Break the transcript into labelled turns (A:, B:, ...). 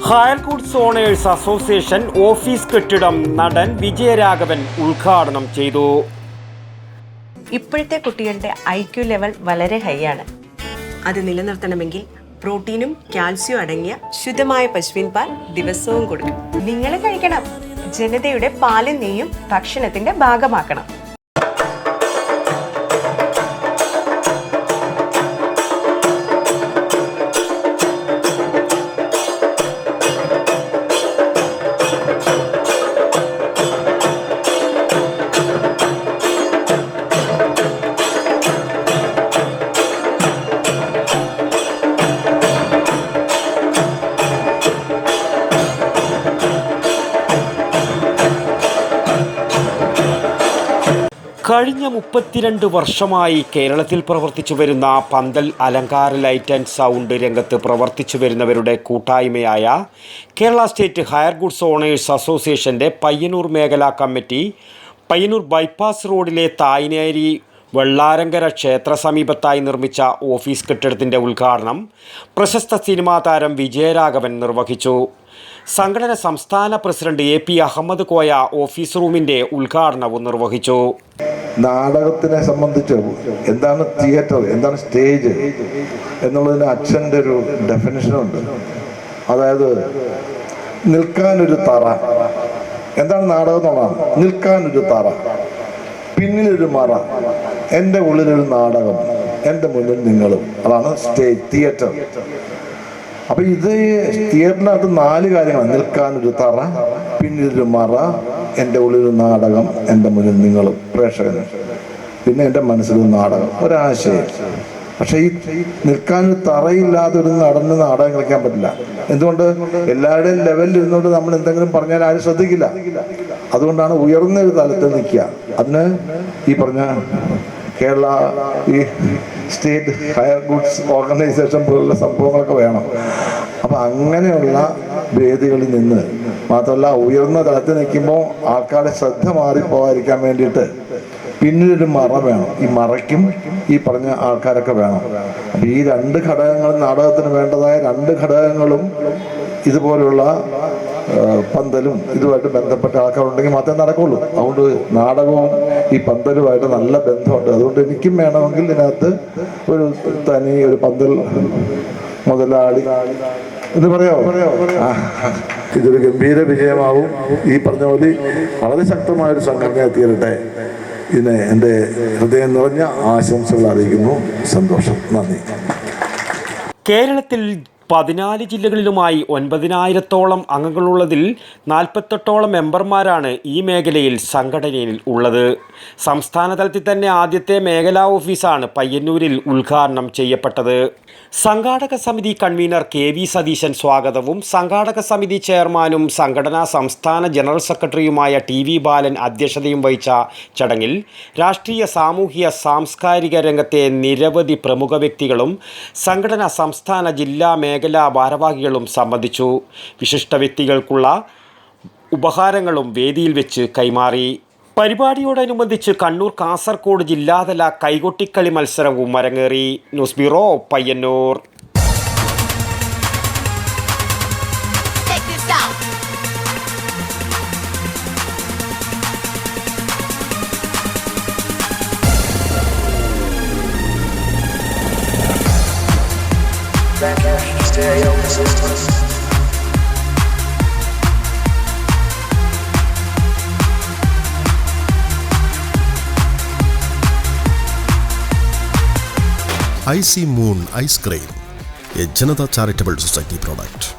A: Higher goods owners association office കെട്ടിടം നടൻ വിജയരാഘവൻ ഉദ്ഘാടനം ചെയ്തു.
B: ഇപ്പോഴത്തെ കുട്ടികളുടെ IQ ലെവൽ വളരെ ഹൈ ആണ്. അത് നിലനിർത്തണമെങ്കിൽ പ്രോട്ടീനും കാൽസ്യവും അടങ്ങിയ ശുദ്ധമായ പശുവിൻ പാൽ ദിവസവും കൊടുക്കും. നിങ്ങൾ കഴിക്കണം. ജനതയുടെ പാലും നെയ്യും ഭക്ഷണത്തിന്റെ ഭാഗമാക്കണം.
A: കഴിഞ്ഞ 32 വർഷമായി കേരളത്തിൽ പ്രവർത്തിച്ചു വരുന്ന പന്തൽ അലങ്കാര ലൈറ്റ് ആൻഡ് സൗണ്ട് രംഗത്ത് പ്രവർത്തിച്ചു വരുന്നവരുടെ കൂട്ടായ്മയായ Kerala state hire goods owners അസോസിയേഷൻ്റെ പയ്യന്നൂർ മേഖലാ കമ്മിറ്റി പയ്യന്നൂർ ബൈപ്പാസ് റോഡിലെ തായ്നേരി വെള്ളാരങ്കര ക്ഷേത്ര സമീപത്തായി നിർമ്മിച്ച ഓഫീസ് കെട്ടിടത്തിൻ്റെ ഉദ്ഘാടനം പ്രശസ്ത സിനിമാ താരം വിജയരാഘവൻ നിർവഹിച്ചു. സംഘടന സംസ്ഥാന president AP Ahammed Koya office റൂമിൻ്റെ ഉദ്ഘാടനവും നിർവഹിച്ചു.
C: നാടകത്തിനെ സംബന്ധിച്ച് എന്താണ് തിയേറ്റർ, എന്താണ് സ്റ്റേജ് എന്നുള്ളതിന് അച്ഛൻ്റെ ഒരു ഡെഫിനിഷനുണ്ട്. അതായത് നിൽക്കാനൊരു തറ. എന്താണ് നാടകം എന്നുള്ളതാണ്. നിൽക്കാനൊരു തറ, പിന്നിലൊരു മറ, എൻ്റെ ഉള്ളിലൊരു നാടകം, എൻ്റെ മുന്നിൽ നിങ്ങളും. അതാണ് സ്റ്റേജ്, തിയേറ്റർ. അപ്പൊ ഇത് തിയേറ്ററിനകത്ത് 4 കാര്യങ്ങളാണ്. നിൽക്കാനൊരു തറ, പിന്നിലൊരു മറ, എൻ്റെ ഉള്ളിലൊരു നാടകം, എൻ്റെ മുന്നിൽ നിങ്ങളും പ്രേക്ഷകന്, പിന്നെ എൻ്റെ മനസ്സിലൊരു നാടകം, ഒരാശയം. പക്ഷെ ഈ നിൽക്കാനൊരു തറയില്ലാതെ ഒരു നടന്ന് നാടകം കളിക്കാൻ പറ്റില്ല. എന്തുകൊണ്ട്? എല്ലാവരുടെയും ലെവലിൽ ഇരുന്നുകൊണ്ട് നമ്മൾ എന്തെങ്കിലും പറഞ്ഞാൽ ആരും ശ്രദ്ധിക്കില്ല. അതുകൊണ്ടാണ് ഉയർന്ന ഒരു തലത്തിൽ നിൽക്കുക. അതിന് ഈ പറഞ്ഞ കേരള ഈ സ്റ്റേറ്റ് ഹയർ ഗുഡ്സ് ഓർഗനൈസേഷൻ പോലുള്ള സംഭവങ്ങളൊക്കെ വേണം. അപ്പം അങ്ങനെയുള്ള വേദികളിൽ നിന്ന് മാത്രമല്ല, ഉയർന്ന തലത്തിൽ നിൽക്കുമ്പോൾ ആൾക്കാരുടെ ശ്രദ്ധ മാറിപ്പോകാതിരിക്കാൻ വേണ്ടിയിട്ട് പിന്നിലൊരു മറ വേണം. ഈ മറയ്ക്കും ഈ പറഞ്ഞ ആൾക്കാരൊക്കെ വേണം. അപ്പം ഈ 2 ഘടകങ്ങളും, നാടകത്തിന് വേണ്ടതായ 2 ഘടകങ്ങളും ഇതുപോലുള്ള പന്തലും ഇതുമായിട്ട് ബന്ധപ്പെട്ട ആൾക്കാരുണ്ടെങ്കിൽ മാത്രമേ നടക്കുള്ളൂ. അതുകൊണ്ട് നാടകവും ഈ പന്തലുമായിട്ട് നല്ല ബന്ധമുണ്ട്. അതുകൊണ്ട് എനിക്കും വേണമെങ്കിൽ ഇതിനകത്ത് ഒരു തനി ഒരു പന്തൽ മുതലാളി എന്ന് പറയാമോ? ഇതൊരു ഗംഭീര വിജയമാവും. ഈ പറഞ്ഞ പോലെ വളരെ ശക്തമായൊരു സംഘടന തീരട്ടെ. ഇതിന് എൻ്റെ ഹൃദയം നിറഞ്ഞ ആശംസകൾ അറിയിക്കുന്നു. സന്തോഷം, നന്ദി.
A: കേരളത്തിൽ 14 ജില്ലകളിലുമായി 9000-ഓളം അംഗങ്ങളുള്ളതിൽ 48ഓളം മെമ്പർമാരാണ് ഈ മേഖലയിൽ സംഘടനയിൽ ഉള്ളത്. സംസ്ഥാന തലത്തിൽ തന്നെ ആദ്യത്തെ മേഖലാ ഓഫീസാണ് പയ്യന്നൂരിൽ ഉദ്ഘാടനം ചെയ്യപ്പെട്ടത്. സംഘാടക സമിതി കൺവീനർ KV സതീശൻ സ്വാഗതവും സംഘാടക സമിതി ചെയർമാനും സംഘടനാ സംസ്ഥാന ജനറൽ സെക്രട്ടറിയുമായ TV ബാലൻ അധ്യക്ഷതയും വഹിച്ച ചടങ്ങിൽ രാഷ്ട്രീയ, സാമൂഹ്യ, സാംസ്കാരിക രംഗത്തെ നിരവധി പ്രമുഖ വ്യക്തികളും സംഘടനാ സംസ്ഥാന ജില്ലാ മേഖലാ ഭാരവാഹികളും സംബന്ധിച്ചു. വിശിഷ്ട വ്യക്തികൾക്കുള്ള ഉപഹാരങ്ങളും വേദിയിൽ വെച്ച് കൈമാറി. പരിപാടിയോടനുബന്ധിച്ച് കണ്ണൂർ, കാസർഗോഡ് ജില്ലാതല കൈകൊട്ടിക്കളി മത്സരവും അരങ്ങേറി. News bureau, Payyanur.
D: IC Moon Ice Cream, a Janata Charitable Society product.